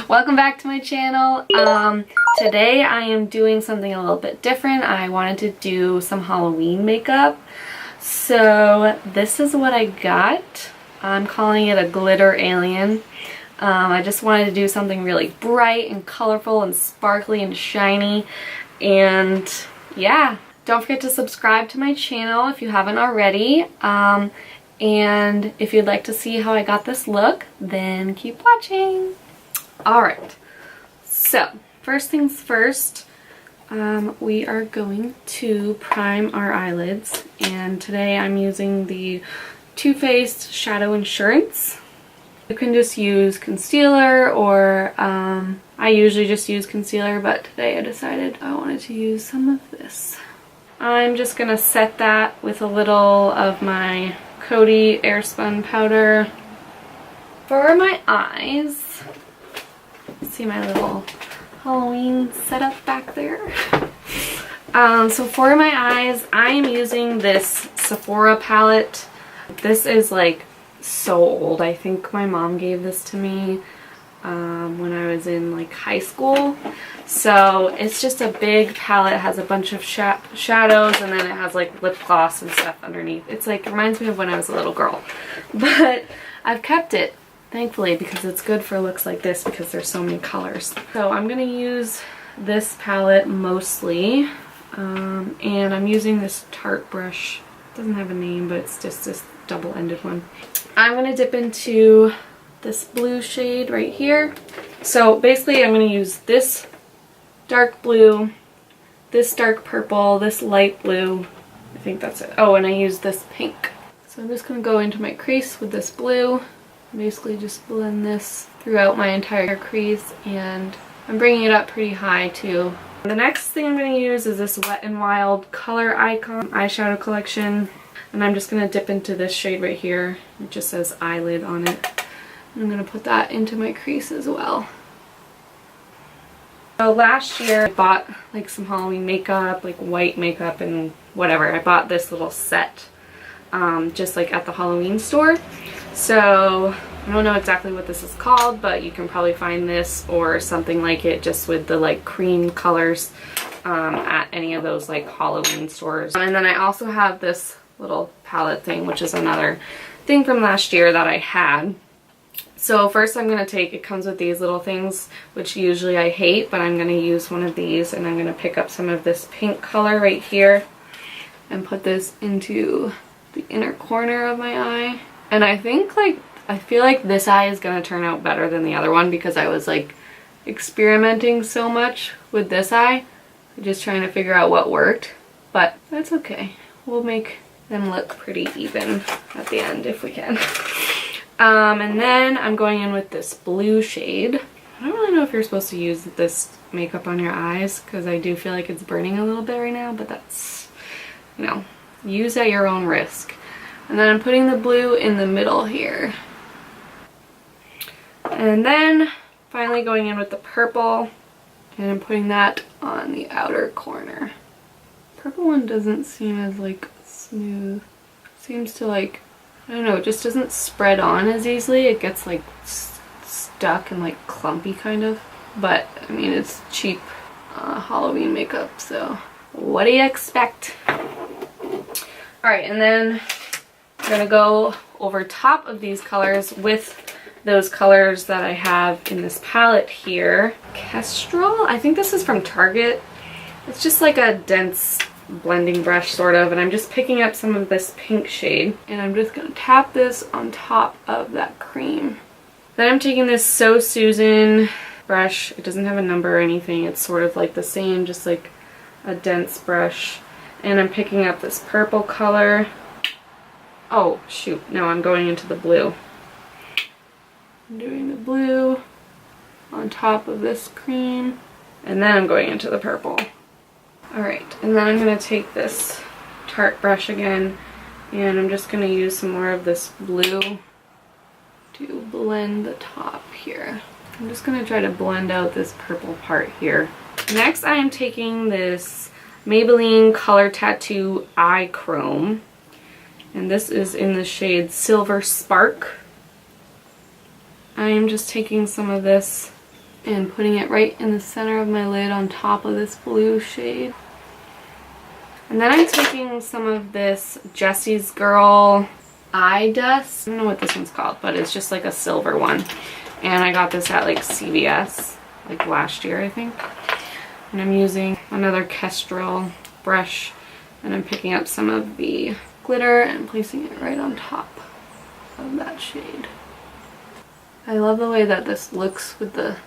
Welcome back to my channel. Today I am doing something a little bit different. I wanted to do some Halloween makeup. So this is what I got. I'm calling it a Glitter Alien. I just wanted to do something really bright and colorful and sparkly and shiny. And yeah, don't forget to subscribe to my channel if you haven't already. And if you'd like to see how I got this look, then keep watching. Alright, so first things first, we are going to prime our eyelids, and today I'm using the Too Faced Shadow Insurance. You can just use concealer, or I usually just use concealer, but today I decided I wanted to use some of this. I'm just going to set that with a little of my Coty Airspun powder. For my eyes, see my little Halloween setup back there. So for my eyes, I am using this Sephora palette. This is like so old. I think my mom gave this to me when I was in like high school. So it's just a big palette. It has a bunch of shadows, and then it has like lip gloss and stuff underneath. It's like, it reminds me of when I was a little girl. But I've kept it, thankfully, because it's good for looks like this because there's so many colors. So I'm going to use this palette mostly. And I'm using this Tarte brush. It doesn't have a name, but it's just this double-ended one. I'm going to dip into this blue shade right here. So basically I'm going to use this dark blue, this dark purple, this light blue. I think that's it. Oh, and I use this pink. So I'm just going to go into my crease with this blue. Basically just blend this throughout my entire crease, and I'm bringing it up pretty high too. The next thing I'm going to use is this Wet n Wild Color Icon eyeshadow collection, and I'm just going to dip into this shade right here. It just says Eyelid on it. I'm going to put that into my crease as well. So last year I bought like some Halloween makeup, like white makeup and whatever. I bought this little set just like at the Halloween store. So I don't know exactly what this is called, but you can probably find this or something like it just with the like cream colors at any of those like Halloween stores. And then I also have this little palette thing, which is another thing from last year that I had. So first I'm going to take, it comes with these little things, which usually I hate, but I'm going to use one of these, and I'm going to pick up some of this pink color right here and put this into the inner corner of my eye. And I think like, I feel like this eye is going to turn out better than the other one because I was like experimenting so much with this eye, just trying to figure out what worked, but that's okay. We'll make them look pretty even at the end if we can. And then I'm going in with this blue shade. I don't really know if you're supposed to use this makeup on your eyes because I do feel like it's burning a little bit right now, but that's, you know, use at your own risk. And then I'm putting the blue in the middle here. And then finally going in with the purple, and I'm putting that on the outer corner. Purple one doesn't seem as like smooth. Seems to like, I don't know, it just doesn't spread on as easily. It gets like stuck and like clumpy kind of. But I mean, it's cheap Halloween makeup, so what do you expect? Alright, and then I'm gonna go over top of these colors with those colors that I have in this palette here. Kestrel? I think this is from Target. It's just like a dense blending brush sort of, and I'm just picking up some of this pink shade, and I'm just gonna tap this on top of that cream. Then I'm taking this So Susan brush. It doesn't have a number or anything. It's sort of like the same, just like a dense brush, and I'm picking up this purple color. Oh shoot, no, I'm going into the blue. I'm doing the blue on top of this cream, and then I'm going into the purple. Alright, and then I'm going to take this Tarte brush again, and I'm just going to use some more of this blue to blend the top here. I'm just going to try to blend out this purple part here. Next I am taking this Maybelline Color Tattoo Eye Chrome, and this is in the shade Silver Spark. I am just taking some of this and putting it right in the center of my lid on top of this blue shade. And then I'm taking some of this Jessie's Girl Eye Dust. I don't know what this one's called, but it's just like a silver one. And I got this at like CVS like last year, I think. And I'm using another Kestrel brush, and I'm picking up some of the glitter and placing it right on top of that shade. I love the way that this looks with the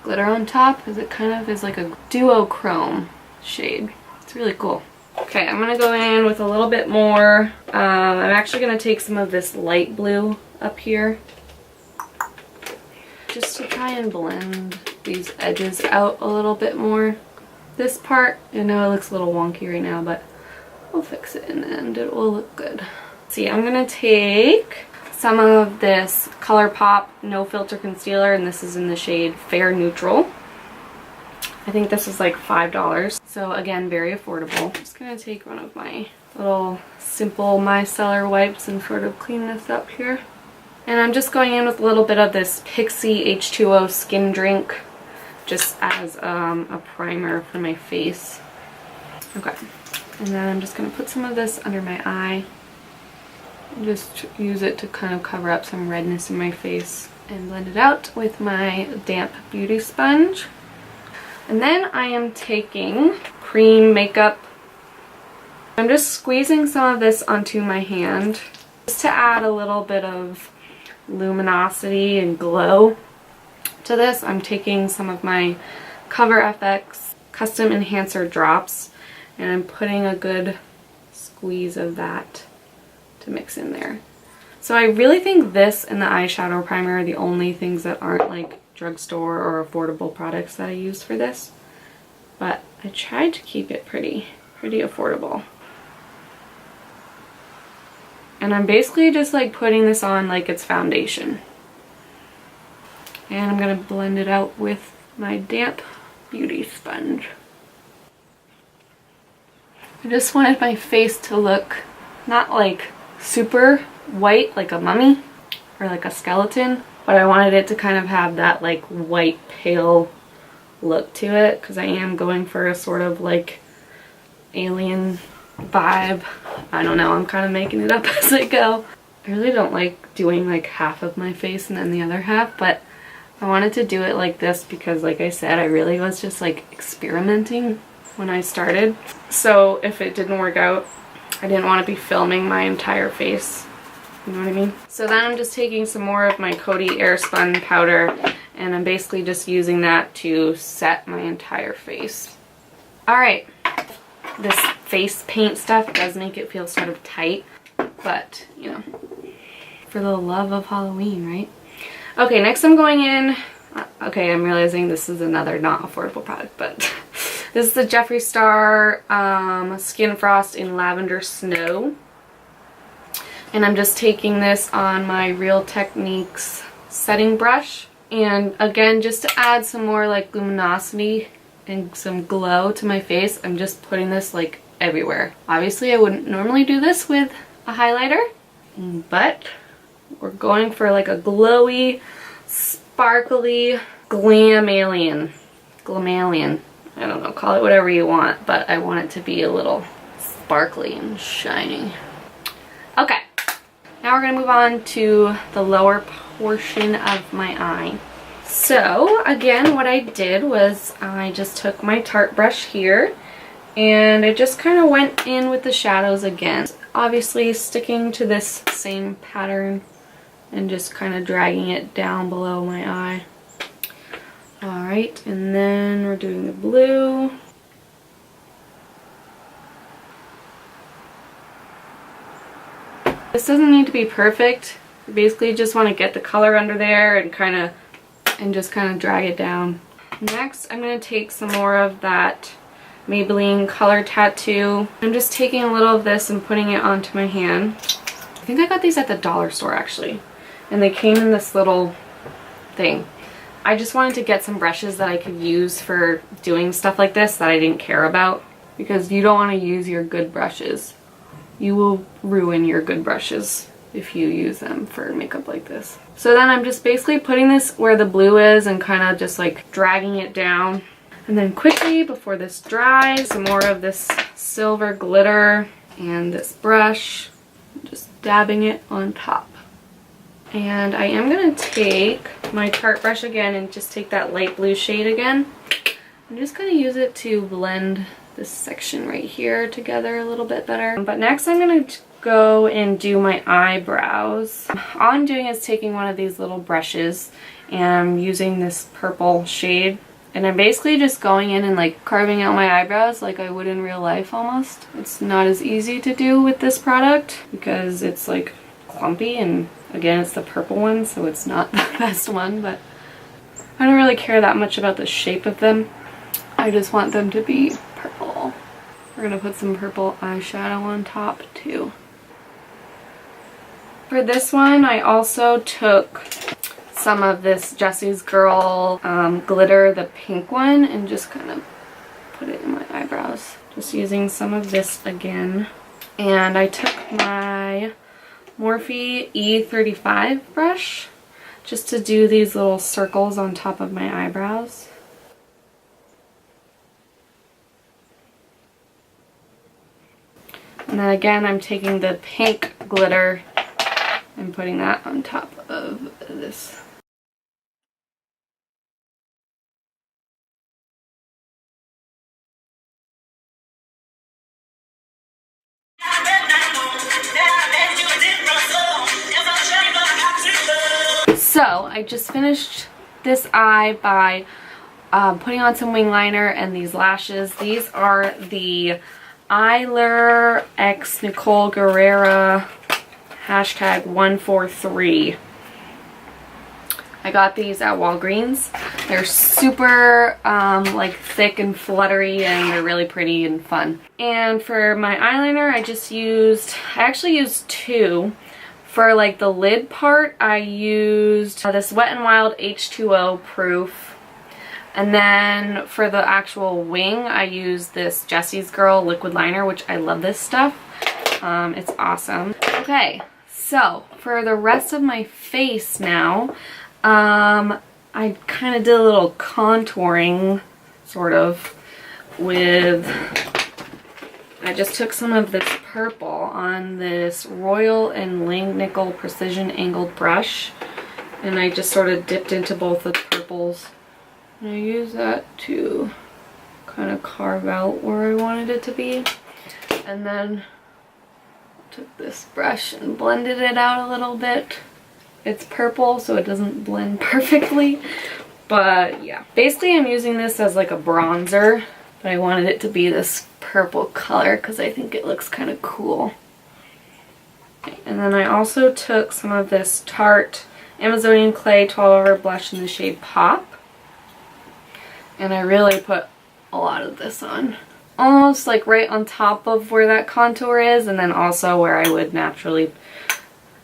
glitter on top, because it kind of is like a duochrome shade. It's really cool. Okay, I'm gonna go in with a little bit more. I'm actually gonna take some of this light blue up here, just to try and blend these edges out a little bit more. This part, I know it looks a little wonky right now, but we'll fix it in the end. It will look good. See, I'm gonna take some of this ColourPop No Filter Concealer, and this is in the shade Fair Neutral. I think this is like $5. So again, very affordable. I'm just gonna take one of my little simple micellar wipes and sort of clean this up here. And I'm just going in with a little bit of this Pixie H2O Skin Drink, just as a primer for my face. Okay, and then I'm just gonna put some of this under my eye. Just use it to kind of cover up some redness in my face and blend it out with my damp beauty sponge. And then I am taking cream makeup. I'm just squeezing some of this onto my hand just to add a little bit of luminosity and glow to this. I'm taking some of my Cover FX Custom Enhancer drops, and I'm putting a good squeeze of that to mix in there. So I really think this and the eyeshadow primer are the only things that aren't like drugstore or affordable products that I use for this, but I tried to keep it pretty affordable. And I'm basically just like putting this on like it's foundation. And I'm gonna blend it out with my damp beauty sponge. I just wanted my face to look not like super white like a mummy or like a skeleton, but I wanted it to kind of have that like white pale look to it, because I am going for a sort of like alien vibe. I don't know, I'm kind of making it up as I go. I really don't like doing like half of my face and then the other half, but I wanted to do it like this because, like I said, I really was just like experimenting when I started. So if it didn't work out, I didn't want to be filming my entire face. You know what I mean? So then I'm just taking some more of my Coty Airspun powder, and I'm basically just using that to set my entire face. Alright, this face paint stuff does make it feel sort of tight, but, you know, for the love of Halloween, right? Okay, next I'm going in, okay, I'm realizing this is another not affordable product, but this is the Jeffree Star Skin Frost in Lavender Snow. And I'm just taking this on my Real Techniques setting brush. And again, just to add some more like luminosity and some glow to my face, I'm just putting this like everywhere. Obviously, I wouldn't normally do this with a highlighter, but we're going for like a glowy, sparkly Glam Alien. Glam Alien. I don't know, call it whatever you want, but I want it to be a little sparkly and shiny. Okay. Now we're going to move on to the lower portion of my eye. So again, what I did was I just took my Tarte brush here and I just kind of went in with the shadows again. Obviously sticking to this same pattern and just kind of dragging it down below my eye. Alright, and then we're doing the blue. This doesn't need to be perfect. You basically just want to get the color under there and just kind of drag it down. Next, I'm going to take some more of that Maybelline Color Tattoo. I'm just taking a little of this and putting it onto my hand. I think I got these at the dollar store actually, and they came in this little thing. I just wanted to get some brushes that I could use for doing stuff like this that I didn't care about, because you don't want to use your good brushes. You will ruin your good brushes if you use them for makeup like this. So then I'm just basically putting this where the blue is and kind of just like dragging it down. And then quickly, before this dries, some more of this silver glitter and this brush, just dabbing it on top. And I am going to take my Tarte brush again and just take that light blue shade again. I'm just going to use it to blend this section right here together a little bit better. But next I'm going to go and do my eyebrows. All I'm doing is taking one of these little brushes and I'm using this purple shade. And I'm basically just going in and like carving out my eyebrows like I would in real life almost. It's not as easy to do with this product because it's like clumpy, and again it's the purple one, so it's not the best one, but I don't really care that much about the shape of them. I just want them to be purple. We're gonna put some purple eyeshadow on top too. For this one I also took some of this Jessie's Girl glitter, the pink one, and just kind of put it in my eyebrows. Just using some of this again. And I took my Morphe E35 brush just to do these little circles on top of my eyebrows. And then again I'm taking the pink glitter and putting that on top of this. So I just finished this eye by putting on some wing liner and these lashes. These are the Eyelure x Nicole Guerrera #143. I got these at Walgreens. They're super like thick and fluttery, and they're really pretty and fun. And for my eyeliner I actually used two. For like the lid part I used this Wet n Wild H2O proof. And then for the actual wing I used this Jessie's Girl liquid liner, which I love this stuff. It's awesome. Okay, so for the rest of my face now, I kind of did a little contouring, sort of, with, I just took some of this purple on this Royal and Langnickel Precision Angled brush, and I just sort of dipped into both the purples. And I used that to kind of carve out where I wanted it to be. And then took this brush and blended it out a little bit. It's purple, so it doesn't blend perfectly, but yeah. Basically I'm using this as like a bronzer, but I wanted it to be this purple color because I think it looks kind of cool. Okay, and then I also took some of this Tarte Amazonian Clay 12-Hour Blush in the shade Pop, and I really put a lot of this on. Almost like right on top of where that contour is, and then also where I would naturally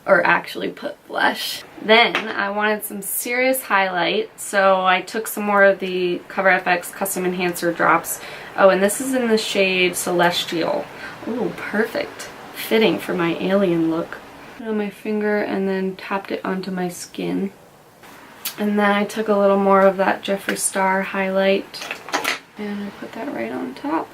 or actually put blush. Then I wanted some serious highlight, so I took some more of the CoverFX Custom Enhancer drops. Oh, and this is in the shade Celestial. Oh, perfect. Fitting for my alien look. Put it on my finger and then tapped it onto my skin. And then I took a little more of that Jeffree Star highlight and I put that right on top.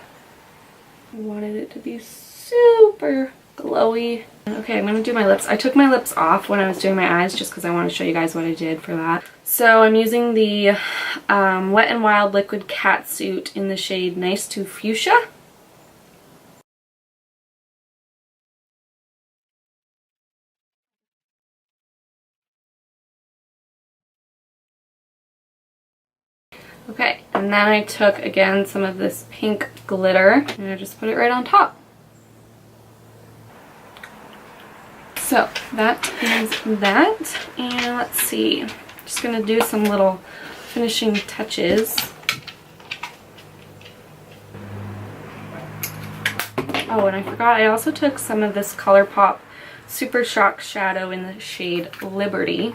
I wanted it to be super glowy. Okay, I'm gonna do my lips. I took my lips off when I was doing my eyes just because I want to show you guys what I did for that. So I'm using the Wet n Wild Liquid Catsuit in the shade Nice to Fuchsia. Okay, and then I took again some of this pink glitter and I just put it right on top. So that is that, and let's see, just gonna do some little finishing touches. Oh, and I forgot, I also took some of this ColourPop Super Shock Shadow in the shade Liberty.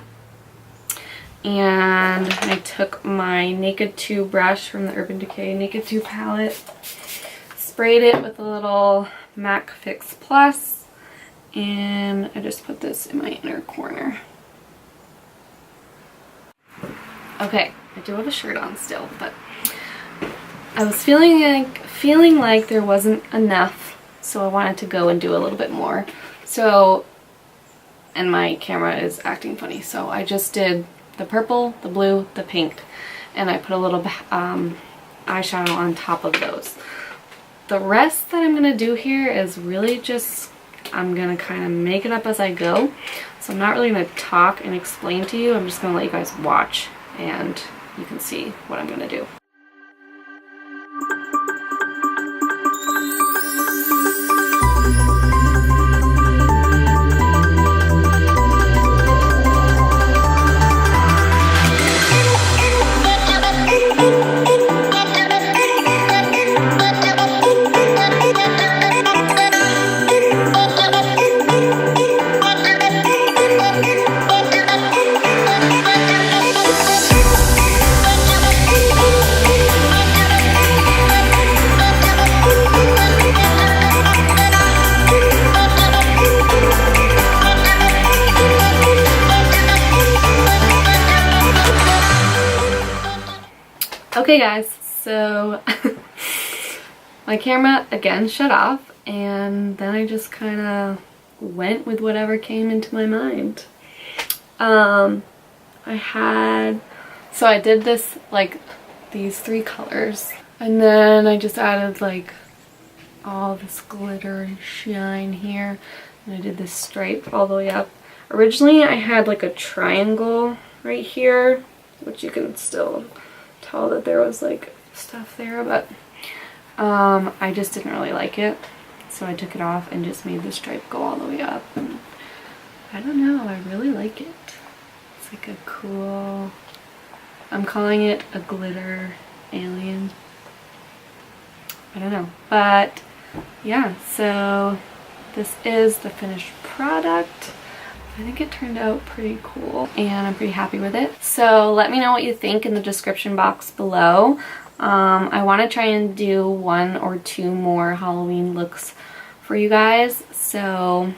And I took my Naked 2 brush from the Urban Decay Naked 2 palette, sprayed it with a little MAC Fix Plus, and I just put this in my inner corner. Okay, I do have a shirt on still, but I was feeling like there wasn't enough, so I wanted to go and do a little bit more. So, and my camera is acting funny, so I just did the purple, the blue, the pink, and I put a little eyeshadow on top of those. The rest that I'm gonna do here is really just, I'm gonna kind of make it up as I go. So I'm not really gonna talk and explain to you. I'm just gonna let you guys watch and you can see what I'm gonna do. Okay guys, so my camera again shut off and then I just kind of went with whatever came into my mind. So I did this, like these 3 colors, and then I just added like all this glitter and shine here, and I did this stripe all the way up. Originally I had like a triangle right here, which you can still tell that there was like stuff there, but I just didn't really like it, so I took it off and just made the stripe go all the way up, and I don't know, I really like it. It's like a cool, I'm calling it a glitter alien. I don't know, but yeah, so this is the finished product. I think it turned out pretty cool and I'm pretty happy with it. So let me know what you think in the description box below. I want to try and do 1 or 2 more Halloween looks for you guys, so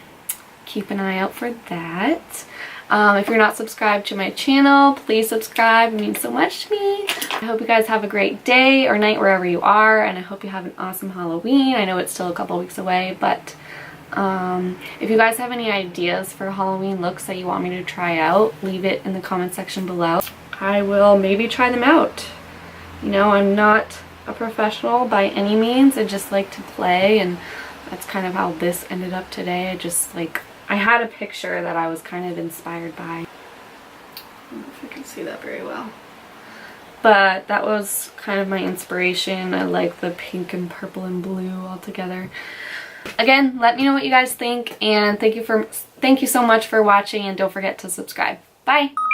keep an eye out for that. If you're not subscribed to my channel, please subscribe. It means so much to me. I hope you guys have a great day or night wherever you are, and I hope you have an awesome Halloween. I know it's still a couple weeks away, but if you guys have any ideas for Halloween looks that you want me to try out, leave it in the comment section below. I will maybe try them out. You know, I'm not a professional by any means. I just like to play, and that's kind of how this ended up today. I had a picture that I was kind of inspired by. I don't know if you can see that very well, but that was kind of my inspiration. I like the pink and purple and blue all together. Again, let me know what you guys think, and thank you so much for watching, and don't forget to subscribe. Bye!